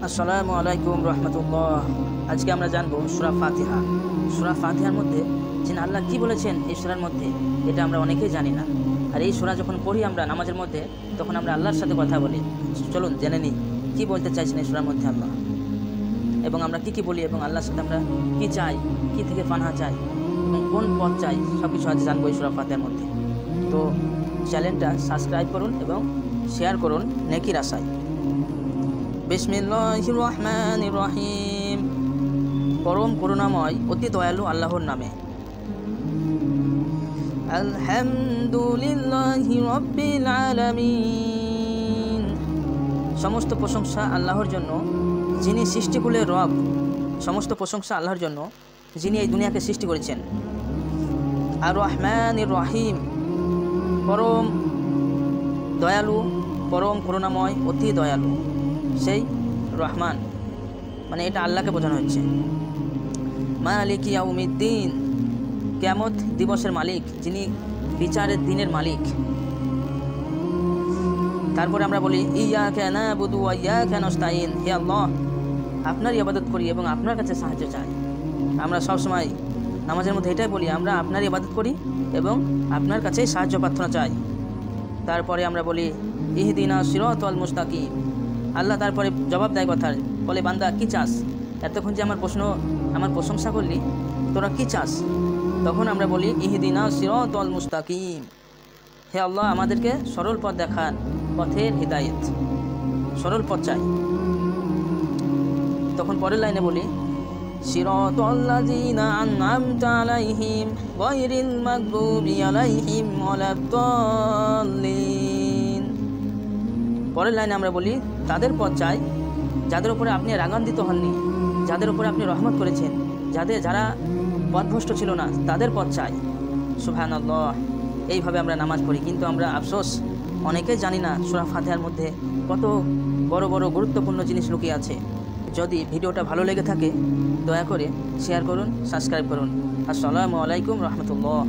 আসসালামু আলাইকুম রহমতুল্লাহ। আজকে আমরা জানবো সূরা ফাতিহা। সূরা ফাতিহার মধ্যে যিনি আল্লাহ কি বলেছেন এই সূরার মধ্যে, এটা আমরা অনেকেই জানি না। আর এই সূরা যখন পড়ি আমরা নামাজের মধ্যে, তখন আমরা আল্লাহর সাথে কথা বলি। চলুন জেনে নিই কী বলতে চাইছেন এই সূরার মধ্যে আল্লাহ, এবং আমরা কী কী বলি, এবং আল্লাহর সাথে আমরা কী চাই, কী থেকে পানাহা চাই, এবং কোন পথ চাই, সব কিছু আজ জানবো এই সূরা ফাতিহার মধ্যে। তো চ্যানেলটা সাবস্ক্রাইব করুন এবং শেয়ার করুন নেকির আশায়। বিসমিল্লাহির রহমানির রহিম। পরম করুণাময় অতি দয়ালু আল্লাহর নামে। আলহামদুলিল্লাহি রাব্বিল আলামিন। সমস্ত প্রশংসা আল্লাহর জন্য, যিনি সৃষ্টিকুলের রব। সমস্ত প্রশংসা আল্লাহর জন্য, যিনি এই দুনিয়াকে সৃষ্টি করেছেন। আর রহমানির রহিম, পরম দয়ালু, পরম করুণাময়, অতি দয়ালু সেই রহমান, মানে এটা আল্লাহকে বোঝানো হচ্ছে। মালিক ইয়াউমিদ্দিন, কিয়ামত দিবসের মালিক, যিনি বিচারের দিনের মালিক। তারপরে আমরা বলি ইয়াকা নাবুদু ওয়া ইয়াকা নাস্তাইন। হে আল্লাহ, আপনারই ইবাদত করি এবং আপনার কাছে সাহায্য চাই। আমরা সবসময় নামাজের মধ্যে এটাই বলি, আমরা আপনারই ইবাদত করি এবং আপনার কাছেই সাহায্য প্রার্থনা চাই। তারপরে আমরা বলি ইহদিনা সিরাতাল মুস্তাকিম। আল্লাহ তারপরে জবাব দেয় কথার, বলে বান্দা কী চাস? এতক্ষণ যে আমার প্রশংসা করলি, তোরা কী চাস? তখন আমরা বলি ইহদিনা সিরাতাল মুস্তাকিম। হে আল্লাহ, আমাদেরকে সরল পথ দেখান, পথের হিদায়াত, সরল পথ চাই। তখন পরের লাইনে বলি সিরাতাল্লাযীনা আন'আমতা আলাইহিম গায়রিল মাগদুবি আলাইহিম ওয়ালাদ-দাল্লিন। পরের লাইনে আমরা বলি তাদের পথ চাই যাদের উপরে আপনি রাগান্বিত হননি, যাদের উপরে আপনি রহমত করেছেন, যারা পথভ্রষ্ট ছিল না, তাদের পথ চাই। সুবহানাল্লাহ। এইভাবে আমরা নামাজ পড়ি, কিন্তু আমরা আফসোস অনেকেই জানি না সূরা ফাতিহার মধ্যে কত বড় বড় গুরুত্বপূর্ণ জিনিস লুকিয়ে আছে। যদি ভিডিওটা ভালো লেগে থাকে দয়া করে শেয়ার করুন, সাবস্ক্রাইব করুন। আসসালামু আলাইকুম রহমতুল্লাহ।